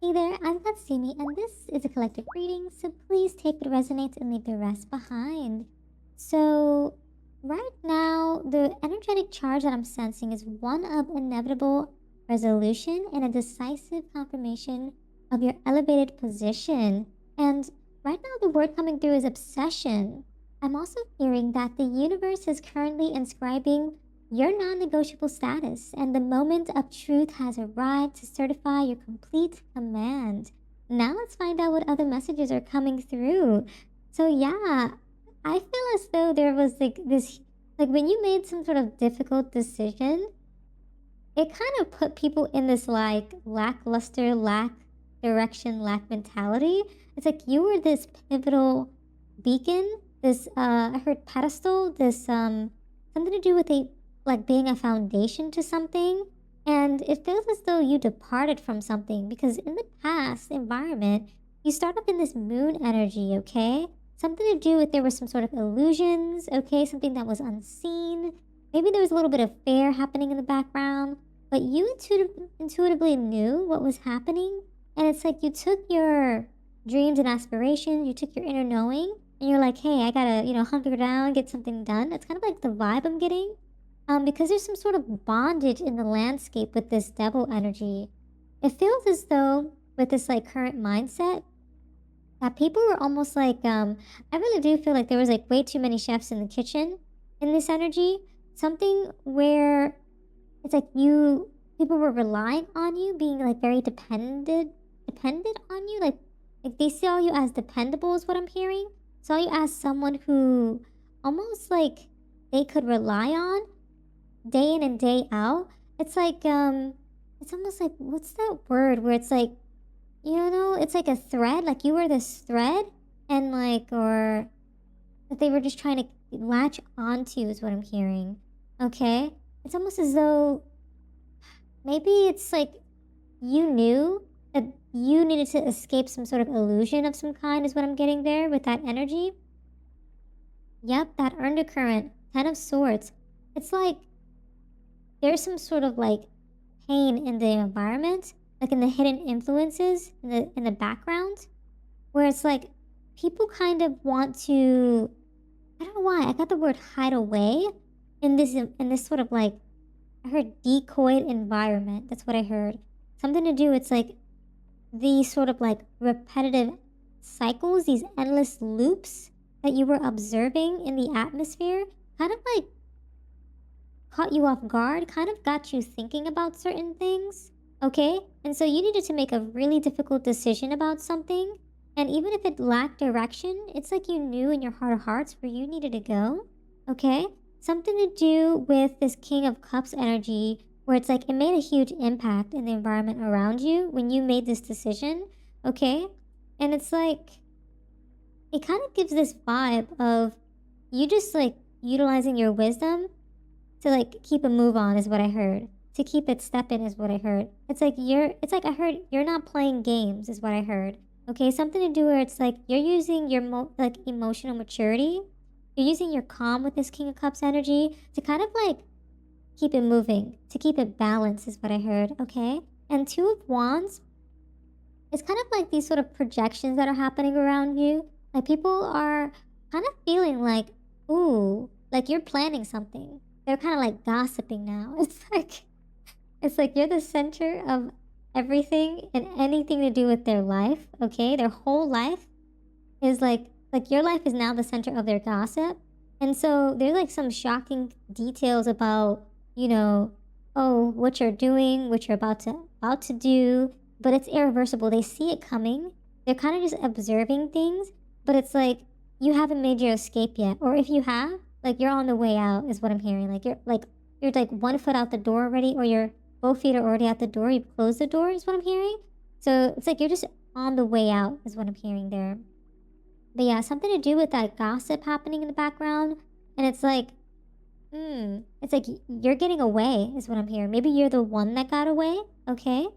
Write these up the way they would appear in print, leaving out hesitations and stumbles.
Hey there, I'm Katsumi, and this is a collective reading, so please take what resonates and leave the rest behind. So, right now, the energetic charge that I'm sensing is one of inevitable resolution and a decisive confirmation of your elevated position. And right now, the word coming through is obsession. I'm also hearing that the universe is currently inscribing your non negotiable status, and the moment of truth has arrived to certify your complete command. Now, let's find out what other messages are coming through. So, yeah, I feel as though there was like this, like when you made some sort of difficult decision, it kind of put people in this like lackluster, lack direction, lack mentality. It's like you were this pivotal beacon, this, I heard pedestal, this, something to do with a like being a foundation to something. And it feels as though you departed from something because in the past environment, you start up in this moon energy, okay? Something to do with there was some sort of illusions, okay? Something that was unseen. Maybe there was a little bit of fear happening in the background, but you intuitively knew what was happening. And it's like you took your dreams and aspirations, you took your inner knowing, and you're like, hey, I gotta, hunker down, get something done. It's kind of like the vibe I'm getting. Because there's some sort of bondage in the landscape with this devil energy. It feels as though with this like current mindset that people were almost like, I really do feel like there was like way too many chefs in the kitchen in this energy. Something where it's like people were relying on you, being like very dependent on you. Like they saw you as dependable is what I'm hearing. Saw you as someone who almost like they could rely on day in and day out. It's like it's almost like what's that word where it's like it's like a thread, like you were this thread and like or that they were just trying to latch onto is what I'm hearing. Okay? It's almost as though maybe it's like you knew that you needed to escape some sort of illusion of some kind is what I'm getting there with that energy. Yep, that undercurrent, 10 of swords. It's like there's some sort of like pain in the environment, like in the hidden influences in the background, where it's like people kind of want to, I don't know why, I got the word hide away in this sort of like, I heard decoyed environment. That's what I heard. Something to do, it's like these sort of like repetitive cycles, these endless loops that you were observing in the atmosphere, kind of like caught you off guard, kind of got you thinking about certain things, okay? And so you needed to make a really difficult decision about something. And even if it lacked direction, it's like you knew in your heart of hearts where you needed to go, okay? Something to do with this King of Cups energy where it's like it made a huge impact in the environment around you when you made this decision, okay? And it's like, it kind of gives this vibe of you just like utilizing your wisdom to like keep a move on is what I heard. To keep it stepping is what I heard. It's like I heard you're not playing games is what I heard. Okay, something to do where it's like you're using your like emotional maturity. You're using your calm with this King of Cups energy to kind of like keep it moving, to keep it balanced is what I heard, okay? And Two of Wands, it's kind of like these sort of projections that are happening around you. Like people are kind of feeling like, ooh, like you're planning something. They're kind of like gossiping now. It's like you're the center of everything and anything to do with their life, okay? Their whole life is like your life is now the center of their gossip. And so there's like some shocking details about, oh, what you're doing, what you're about to do, but it's irreversible. They see it coming. They're kind of just observing things, but it's like you haven't made your escape yet. Or if you have, like you're on the way out is what I'm hearing. Like you're like 1 foot out the door already, or your both feet are already out the door. You've closed the door is what I'm hearing. So it's like you're just on the way out is what I'm hearing there. But yeah, something to do with that gossip happening in the background. And it's like, it's like you're getting away is what I'm hearing. Maybe you're the one that got away, okay?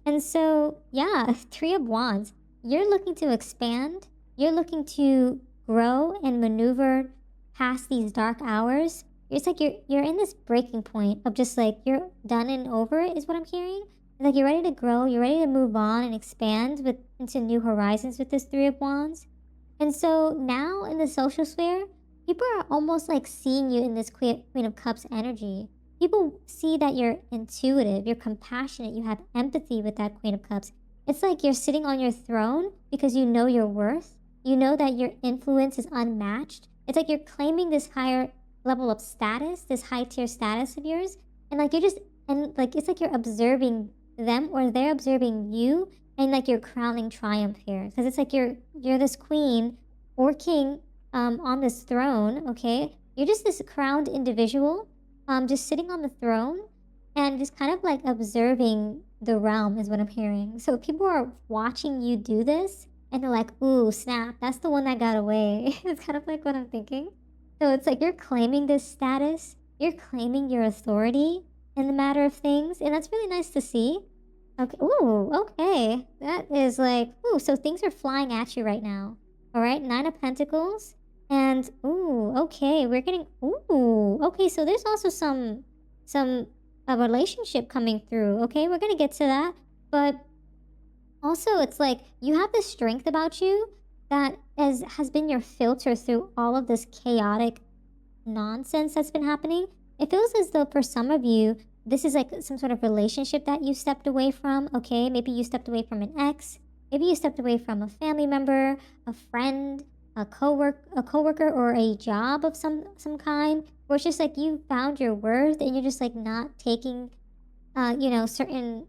And so, yeah, 3 of Wands. You're looking to expand. You're looking to grow and maneuver past these dark hours. It's like you're in this breaking point of just like you're done and over is what I'm hearing. It's like you're ready to grow, you're ready to move on and expand into new horizons with this Three of Wands. And so now in the social sphere, people are almost like seeing you in this Queen of Cups energy. People see that you're intuitive, you're compassionate, you have empathy with that Queen of Cups. It's like you're sitting on your throne because you know your worth. You know that your influence is unmatched. It's like you're claiming this higher level of status, this high tier status of yours. And like you're just, and like it's like you're observing them or they're observing you, and like you're crowning triumph here. Because it's like you're this queen or king on this throne, okay? You're just this crowned individual just sitting on the throne and just kind of like observing the realm is what I'm hearing. So people are watching you do this and they're like, ooh, snap, that's the one that got away. It's kind of like what I'm thinking. So it's like you're claiming this status, you're claiming your authority in the matter of things, and that's really nice to see. Okay, ooh, okay. That is like, ooh, so things are flying at you right now. All right, Nine of Pentacles. And ooh, okay, we're getting ooh, okay, so there's also some a relationship coming through. Okay, we're gonna get to that. But also it's like you have this strength about you that has been your filter through all of this chaotic nonsense that's been happening. It feels as though for some of you, this is like some sort of relationship that you stepped away from. Okay, maybe you stepped away from an ex, maybe you stepped away from a family member, a friend, a coworker, or a job of some kind, where it's just like you found your worth and you're just like not taking, you know, certain.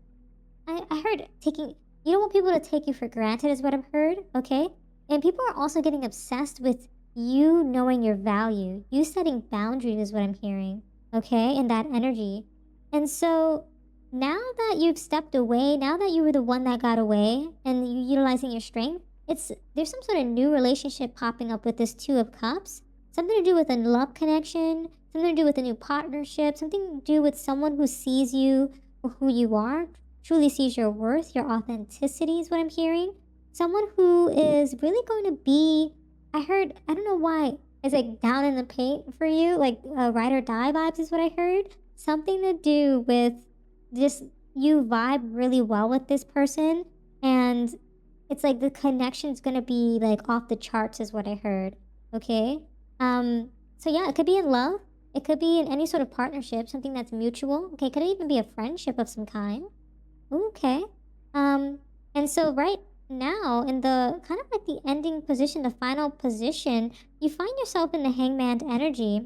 I heard taking. You don't want people to take you for granted, is what I've heard. Okay, and people are also getting obsessed with you knowing your value, you setting boundaries, is what I'm hearing. Okay, in that energy, and so now that you've stepped away, now that you were the one that got away, and you utilizing your strength. There's some sort of new relationship popping up with this Two of Cups. Something to do with a love connection, something to do with a new partnership, something to do with someone who sees you for who you are, truly sees your worth, your authenticity is what I'm hearing. Someone who is really going to be, I heard, I don't know why, it's like down in the paint for you, like ride or die vibes is what I heard. Something to do with just you vibe really well with this person, and it's like the connection's gonna be like off the charts is what I heard. Okay. So yeah, it could be in love. It could be in any sort of partnership, something that's mutual. Okay, could even be a friendship of some kind. Okay. And so right now in the kind of like the ending position, the final position, you find yourself in the hangman energy.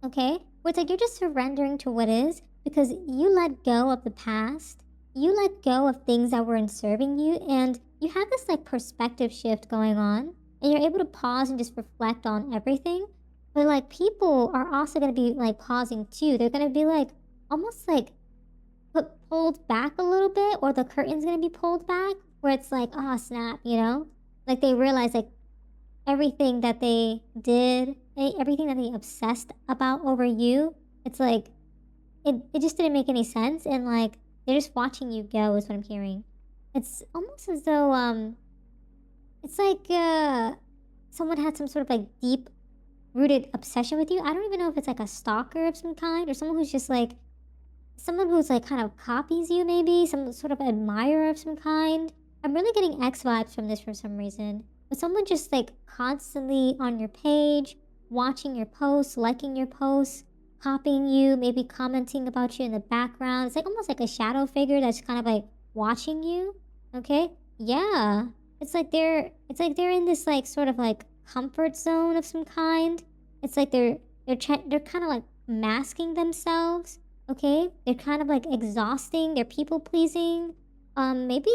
Okay? Where it's like you're just surrendering to what is because you let go of the past. You let go of things that weren't serving you, and you have this like perspective shift going on, and you're able to pause and just reflect on everything. But like people are also going to be like pausing too. They're going to be like almost like pulled back a little bit, or the curtain's going to be pulled back, where it's like, oh snap, you know? Like they realize like everything that they did, everything that they obsessed about over you, it's like it just didn't make any sense, and like they're just watching you go is what I'm hearing. It's almost as though it's like someone had some sort of like deep rooted obsession with you. I don't even know if it's like a stalker of some kind, or someone who's just like someone who's like kind of copies you, maybe some sort of admirer of some kind. I'm really getting X vibes from this for some reason. But someone just like constantly on your page, watching your posts, liking your posts, copying you, maybe commenting about you in the background. It's like almost like a shadow figure that's kind of like watching you. Okay? Yeah. It's like they're in this like sort of like comfort zone of some kind. It's like they're kind of like masking themselves. Okay? They're kind of like exhausting, they're people pleasing. Maybe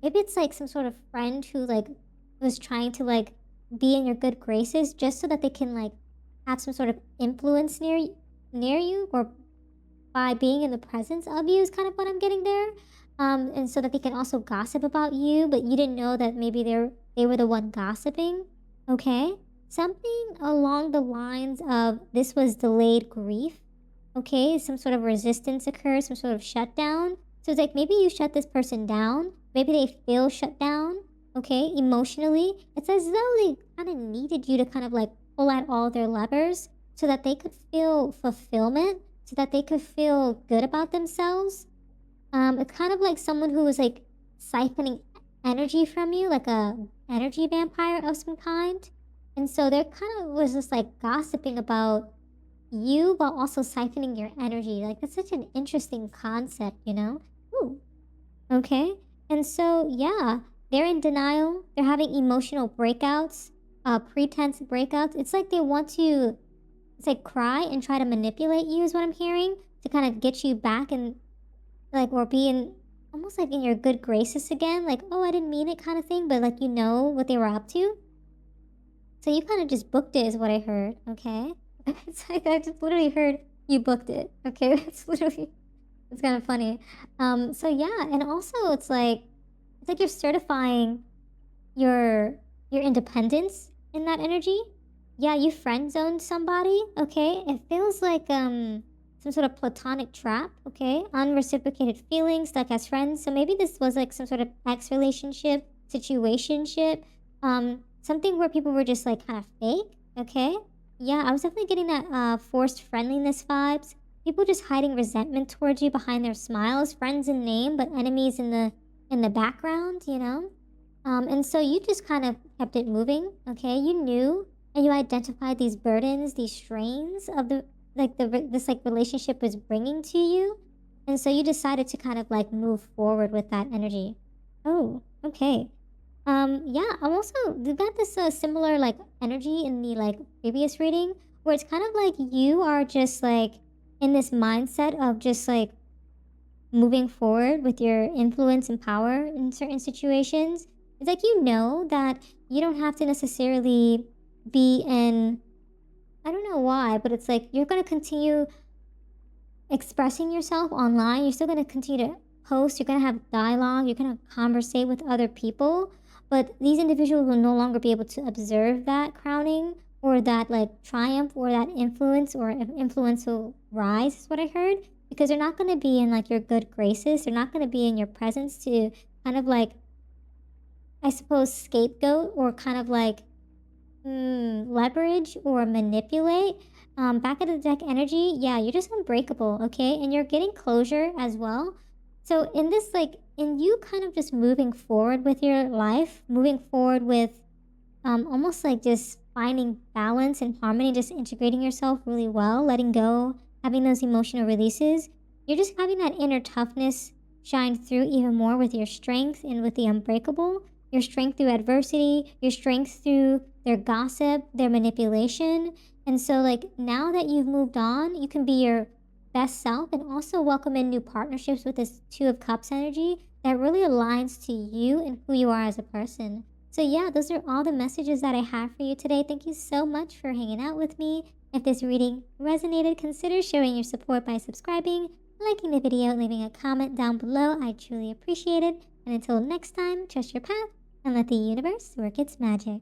it's like some sort of friend who like was trying to like be in your good graces just so that they can like have some sort of influence near you, or by being in the presence of you is kind of what I'm getting there. And so that they can also gossip about you, but you didn't know that maybe they were the one gossiping. Okay? Something along the lines of this was delayed grief. Okay? Some sort of resistance occurs, some sort of shutdown. So it's like maybe you shut this person down. Maybe they feel shut down. Okay? Emotionally. It's as though they kind of needed you to kind of like pull at all their levers so that they could feel fulfillment, so that they could feel good about themselves. It's kind of like someone who was like siphoning energy from you, like a energy vampire of some kind. And so they're kind of was just like gossiping about you while also siphoning your energy. Like that's such an interesting concept, you know? Ooh, okay. And so yeah, they're in denial. They're having emotional breakouts, pretense breakouts. It's like they want to it's like cry and try to manipulate you is what I'm hearing to kind of get you back and like or be in almost like in your good graces again. Like, oh, I didn't mean it kind of thing, but like you know what they were up to. So you kind of just booked it is what I heard, okay? It's like I just literally heard you booked it. Okay. It's kind of funny. So yeah, and also it's like you're certifying your independence in that energy. Yeah, you friend zoned somebody, okay? It feels like some sort of platonic trap, okay? Unreciprocated feelings stuck as friends. So maybe this was like some sort of ex relationship, situationship, something where people were just like kind of fake, okay? Yeah, I was definitely getting that forced friendliness vibes. People just hiding resentment towards you behind their smiles, friends in name, but enemies in the background, you know? And so you just kind of kept it moving, okay? You knew and you identified these burdens, these strains of the this like relationship was bringing to you. And so you decided to kind of like move forward with that energy. Oh, okay. Yeah, I'm also we got this similar like energy in the like previous reading where it's kind of like you are just like in this mindset of just like moving forward with your influence and power in certain situations. It's like you know that you don't have to necessarily be in I don't know why, but it's like you're going to continue expressing yourself online. You're still going to continue to post. You're going to have dialogue. You're going to conversate with other people. But these individuals will no longer be able to observe that crowning or that like triumph or that influence or influential rise, is what I heard. Because they're not going to be in like your good graces. They're not going to be in your presence to kind of like, I suppose, scapegoat or kind of like leverage or manipulate. Back of the deck energy, yeah, you're just unbreakable, okay? And you're getting closure as well. So in this, like, in you kind of just moving forward with your life, moving forward with almost like just finding balance and harmony, just integrating yourself really well, letting go, having those emotional releases. You're just having that inner toughness shine through even more with your strength and with the unbreakable. Your strength through adversity, your strength through their gossip, their manipulation. And so, like, now that you've moved on, you can be your best self and also welcome in new partnerships with this Two of Cups energy that really aligns to you and who you are as a person. So, yeah, those are all the messages that I have for you today. Thank you so much for hanging out with me. If this reading resonated, consider showing your support by subscribing, liking the video, and leaving a comment down below. I truly appreciate it. And until next time, trust your path and let the universe work its magic.